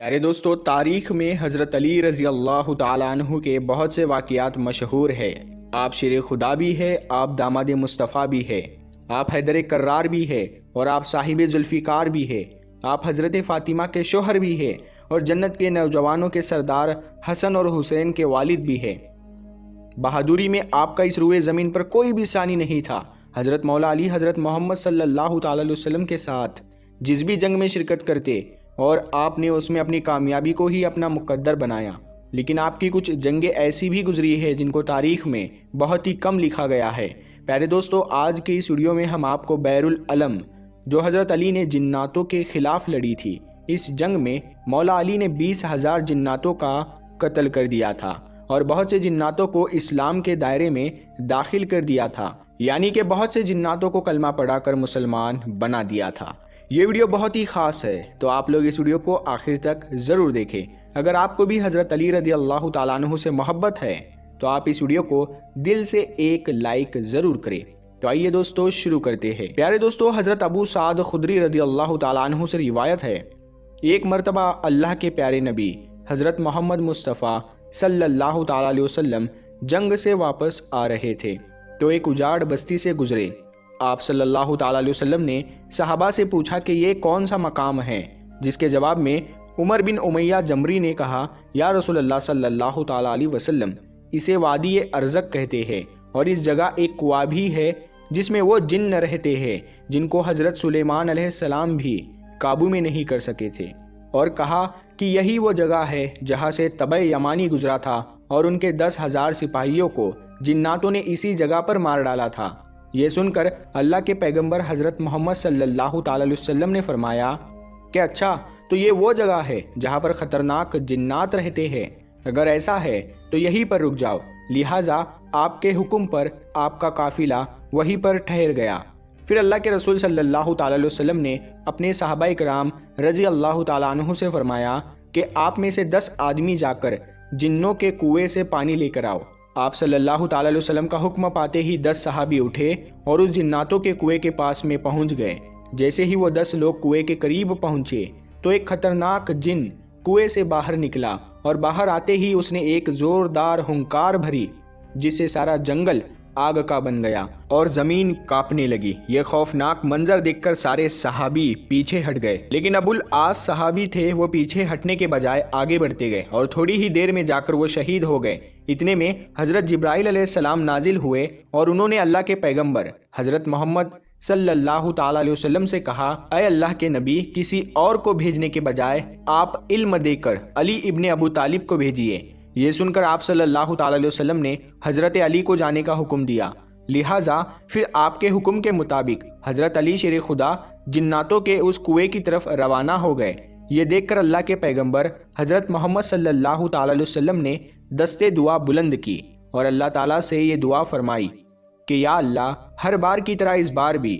प्यारे दोस्तों, तारीख में हज़रत अली रज़ी अल्लाह ताला अन्हु के बहुत से वाक़यात मशहूर है। आप शेर खुदा भी है, आप दामाद मुस्तफ़ा भी है, आप हैदर कर्रार भी है और आप साहिब जुल्फ़िकार भी है। आप हज़रत फ़ातिमा के शोहर भी है और जन्नत के नौजवानों के सरदार हसन और हुसैन के वालिद भी है। बहादुरी में आपका इस रुए ज़मीन पर कोई भी सानी नहीं था। हज़रत मौला अली हज़रत मोहम्मद सल्लल्लाहु ताला अलैहि वसल्लम के साथ जिस भी जंग में शिरकत करते और आपने उसमें अपनी कामयाबी को ही अपना मुकद्दर बनाया। लेकिन आपकी कुछ जंगें ऐसी भी गुजरी है जिनको तारीख़ में बहुत ही कम लिखा गया है। प्यारे दोस्तों, आज के इस वीडियो में हम आपको बैरुल अलम, जो हज़रत अली ने जिन्नातों के ख़िलाफ़ लड़ी थी, इस जंग में मौला अली ने 20,000 जिन्नातों का कत्ल कर दिया था और बहुत से जिन्नातों को इस्लाम के दायरे में दाखिल कर दिया था, यानी कि बहुत से जिन्नातों को कलमा पढ़ाकर मुसलमान बना दिया था। ये वीडियो बहुत ही ख़ास है, तो आप लोग इस वीडियो को आखिर तक ज़रूर देखें। अगर आपको भी हज़रत अली रज़ी अल्लाह ताला अन्हु से मोहब्बत है तो आप इस वीडियो को दिल से एक लाइक ज़रूर करें। तो आइए दोस्तों शुरू करते हैं। प्यारे दोस्तों, हज़रत अबू साद खुदरी रज़ी अल्लाह ताला अन्हु से रिवायत है, एक मरतबा अल्लाह के प्यारे नबी हज़रत मोहम्मद मुस्तफ़ा सल्लल्लाहु ताला अलैहि वसल्लम जंग से वापस आ रहे थे तो एक उजाड़ बस्ती से गुजरे। आप सल्लल्लाहु ताला अलैहि वसल्लम ने सहाबा से पूछा कि ये कौन सा मकाम है, जिसके जवाब में उमर बिन उमैया जमरी ने कहा, या रसूलल्लाह सल्लल्लाहु ताला अलैहि वसल्लम, इसे वादी अरज़क कहते हैं और इस जगह एक कुआं भी है जिसमें वो जिन्न रहते हैं जिनको हज़रत सुलेमान अलैहिस्सलाम भी काबू में नहीं कर सके थे। और कहा कि यही वो जगह है जहाँ से तबे यमानी गुजरा था और उनके 10,000 सिपाहियों को जिन्नातों ने इसी जगह पर मार डाला था। ये सुनकर अल्लाह के पैगंबर हज़रत मोहम्मद सल्लल्लाहु ताला अलैहि वसल्लम ने फरमाया कि अच्छा, तो ये वो जगह है जहाँ पर ख़तरनाक जिन्नात रहते हैं। अगर ऐसा है तो यहीं पर रुक जाओ। लिहाजा आपके हुक्म पर आपका काफ़िला वहीं पर ठहर गया। फिर अल्लाह के रसूल सल्लल्लाहु ताला अलैहि वसल्लम ने अपने सहाबाए किराम रज़ी अल्लाह ताला अन्हु से फरमाया कि आप में से 10 आदमी जाकर जिन्नों के कुएं से पानी लेकर आओ। आप सल्लल्लाहु ताला अलैहि वसल्लम का हुक्म पाते ही 10 सहाबी उठे और उस जिन्नातों के कुएं के पास में पहुंच गए। जैसे ही वो 10 लोग कुएं के करीब पहुंचे तो एक खतरनाक जिन कुएं से बाहर निकला और बाहर आते ही उसने एक जोरदार हुंकार भरी जिससे सारा जंगल आग का बन गया और जमीन कांपने लगी। ये खौफनाक मंजर देखकर सारे सहाबी पीछे हट गए, लेकिन अबुल आस सहाबी थे, वो पीछे हटने के बजाय आगे बढ़ते गए और थोड़ी ही देर में जाकर वो शहीद हो गए। इतने में हज़रत जिब्राइल अलैहिस्सलाम नाजिल हुए और उन्होंने अल्लाह के पैगंबर हज़रत मोहम्मद सल्लल्लाहु ताला अलैहि वसल्लम से कहा, अय अल्लाह के नबी, किसी और को भेजने के बजाय आप इल्म देकर अली इब्ने अबू तालिब को भेजिए। ये सुनकर आप सल्लल्लाहु ताला अलैहि वसल्लम ने हज़रत अली को जाने का हुक्म दिया। लिहाजा फिर आपके हुक्म के मुताबिक हज़रत अली शेर खुदा जिन्नातों के उस कुएं की तरफ रवाना हो गए। ये देखकर अल्लाह के पैगंबर हज़रत मोहम्मद सल्लल्लाहु ताला अलैहि वसल्लम ने दस्ते दुआ बुलंद की और अल्लाह ताला से ये दुआ फरमाई कि या अल्लाह, हर बार की तरह इस बार भी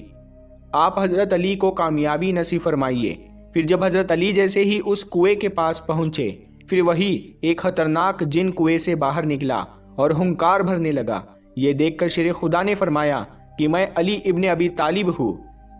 आप हज़रत अली को कामयाबी नसीब फरमाइए। फिर जब हज़रत अली जैसे ही उस कुएं के पास पहुँचे, फिर वही एक खतरनाक जिन कुएं से बाहर निकला और हुंकार भरने लगा। ये देखकर शेर खुदा ने फरमाया कि मैं अली इब्ने अबी तालिब हूँ,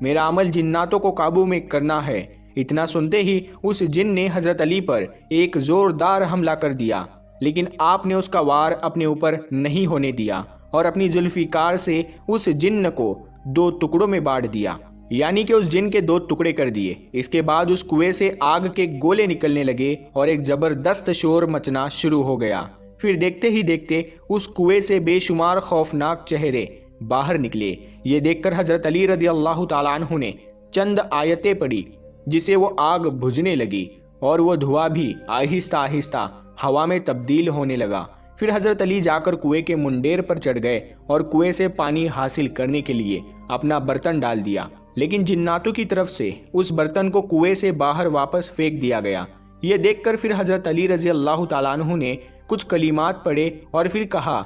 मेरा अमल जिन्नातों को काबू में करना है। इतना सुनते ही उस जिन ने हज़रत अली पर एक ज़ोरदार हमला कर दिया, लेकिन आपने उसका वार अपने ऊपर नहीं होने दिया और अपनी जुल्फ़िकार से उस जिन्न को 2 टुकड़ों में बांट दिया, यानी कि उस जिन के 2 टुकड़े कर दिए। इसके बाद उस कुएं से आग के गोले निकलने लगे और एक ज़बरदस्त शोर मचना शुरू हो गया। फिर देखते ही देखते उस कुएं से बेशुमार खौफनाक चेहरे बाहर निकले। ये देखकर हज़रत अली रज़ी अल्लाह ताला अन्हु ने चंद आयतें पढ़ी जिससे वो आग बुझने लगी और वो धुआं भी आहिस्ता आहिस्ता हवा में तब्दील होने लगा। फिर हज़रत अली जाकर कुएं के मुंडेर पर चढ़ गए और कुएं से पानी हासिल करने के लिए अपना बर्तन डाल दिया, लेकिन जिन्नातों की तरफ से उस बर्तन को कुएं से बाहर वापस फेंक दिया गया। ये देखकर फिर हज़रत अली रज़ी अल्लाह ताला अन्हु ने कुछ कलिमात पढ़े और फिर कहा,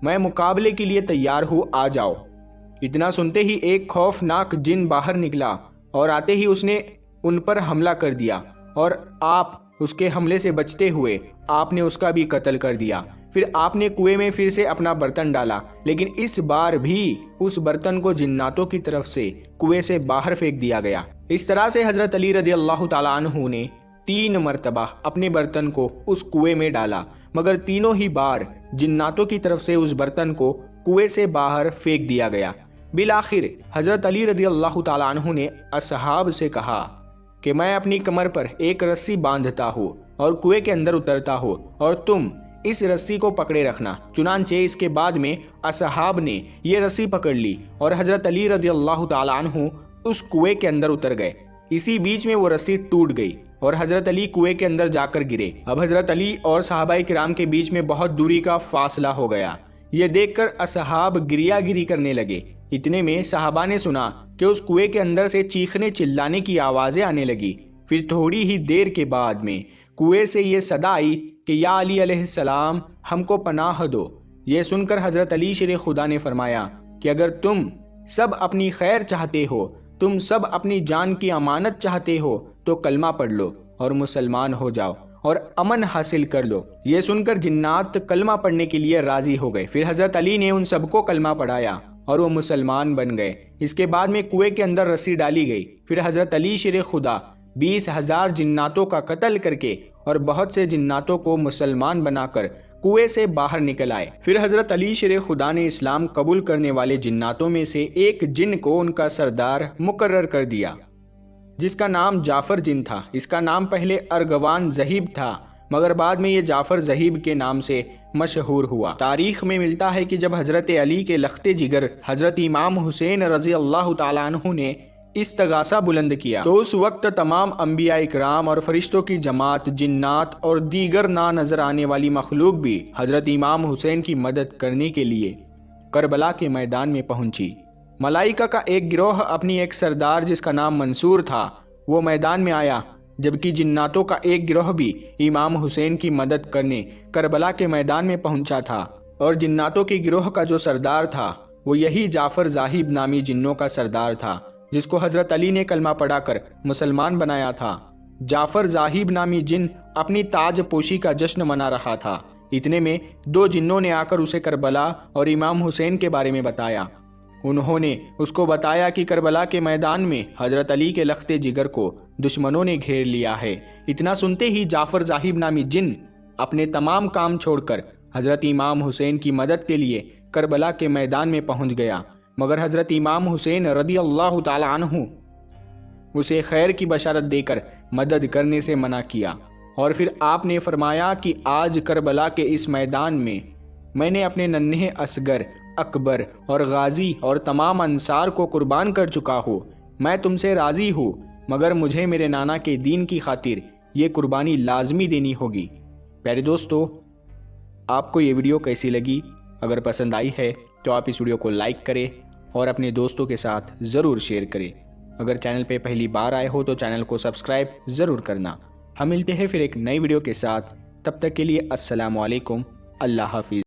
मैं मुकाबले के लिए तैयार हूँ, आ जाओ। इतना सुनते ही एक खौफनाक जिन बाहर निकला और आते ही उसने उन पर हमला कर दिया और आप उसके हमले से बचते हुए आपने उसका भी कत्ल कर दिया। फिर आपने कुएं में फिर से अपना बर्तन डाला, लेकिन इस बार भी उस बर्तन को जिन्नातों की तरफ से कुएं से बाहर फेंक दिया गया। इस तरह से हज़रत अली रज़ी अल्लाह ताला अन्हु ने 3 मरतबा अपने बर्तन को उस कुएं में डाला, मगर तीनों ही बार जिन्नातों की तरफ से उस बर्तन को कुएं से बाहर फेंक दिया गया। बिलाखिर हजरत अली रज़ी अल्लाह ताला अन्हु ने असहाब से कहा कि मैं अपनी कमर पर एक रस्सी बांधता हूँ और कुएं के अंदर उतरता हूँ और तुम इस रस्सी को पकड़े रखना। चुनांचे इसके बाद में असहाब ने ये रस्सी पकड़ ली और हजरत अली रज़ी अल्लाह ताला अन्हु उस कुएं के अंदर उतर गए। इसी बीच में वो रस्सी टूट गई और हजरत अली कुएं के अंदर जाकर गिरे। अब हजरत अली और सहाबाए किराम के बीच में बहुत दूरी का फासला हो गया। ये देखकर असहाब गिरियागिरी करने लगे। इतने में सहाबा ने सुना कि उस कुएं के अंदर से चीखने चिल्लाने की आवाजें आने लगी। फिर थोड़ी ही देर के बाद में कुएं से ये सदा आई कि या अली अलैहिस्सलाम, हमको पनाह दो। ये सुनकर हजरत अली शेर खुदा ने फरमाया कि अगर तुम सब अपनी खैर चाहते हो, तुम सब अपनी जान की अमानत चाहते हो, तो कलमा पढ़ लो और मुसलमान हो जाओ और अमन हासिल कर लो। ये सुनकर जिन्नात कलमा पढ़ने के लिए राजी हो गए। फिर हजरत अली ने उन सबको कलमा पढ़ाया और वो मुसलमान बन गए। इसके बाद में कुएं के अंदर रस्सी डाली गई। फिर हजरत अली शेर खुदा 20,000 जिन्नातों का कत्ल करके और बहुत से जिन्नातों को मुसलमान बनाकर कुएं से बाहर निकल आए। फिर हजरत अली शेर खुदा ने इस्लाम कबूल करने वाले जिन्नातों में से एक जिन को उनका सरदार मुकर्रर कर दिया, जिसका नाम जाफर जिन था। इसका नाम पहले अर्गवान ज़हीब था, मगर बाद में ये जाफर ज़हीब के नाम से मशहूर हुआ। तारीख में मिलता है कि जब हजरत अली के लख्ते जिगर हजरत इमाम हुसैन रज़ी अल्लाह ताला अन्हु ने इस्तगासा बुलंद किया, तो उस वक्त तमाम अंबिया इकराम और फरिश्तों की जमात, जिन्नात और दीगर ना नजर आने वाली मखलूक भी हजरत इमाम हुसैन की मदद करने के लिए करबला के मैदान में पहुंची। मलाइका का एक गिरोह अपनी एक सरदार जिसका नाम मंसूर था, वो मैदान में आया, जबकि जिन्नातों का एक गिरोह भी इमाम हुसैन की मदद करने करबला के मैदान में पहुंचा था। और जिन्नातों के गिरोह का जो सरदार था वो यही जाफर ज़ाहिब नामी जिन्नों का सरदार था, जिसको हजरत अली ने कलमा पढ़ाकर मुसलमान बनाया था। जाफर ज़ाहिब नामी जिन अपनी ताज पोशी का जश्न मना रहा था। इतने में 2 जिन्नों ने आकर उसे करबला और इमाम हुसैन के बारे में बताया। उन्होंने उसको बताया कि करबला के मैदान में हजरत अली के लख्ते जिगर को दुश्मनों ने घेर लिया है। इतना सुनते ही जाफर ज़ाहिब नामी जिन अपने तमाम काम छोड़कर हजरत इमाम हुसैन की मदद के लिए करबला के मैदान में पहुंच गया, मगर हजरत इमाम हुसैन रज़ी अल्लाह ताला अन्हु उसे खैर की बशारत देकर मदद करने से मना किया। और फिर आपने फरमाया कि आज करबला के इस मैदान में मैंने अपने नन्हे असगर, अकबर और गाजी और तमाम अंसार को कुर्बान कर चुका हूँ। मैं तुमसे राज़ी हूँ, मगर मुझे मेरे नाना के दीन की खातिर ये कुर्बानी लाजमी देनी होगी। प्यारे दोस्तों, आपको ये वीडियो कैसी लगी? अगर पसंद आई है तो आप इस वीडियो को लाइक करें और अपने दोस्तों के साथ ज़रूर शेयर करें। अगर चैनल पे पहली बार आए हो तो चैनल को सब्सक्राइब ज़रूर करना। हम मिलते हैं फिर एक नई वीडियो के साथ। तब तक के लिए अस्सलामु अलैकुम, अल्लाह हाफिज़।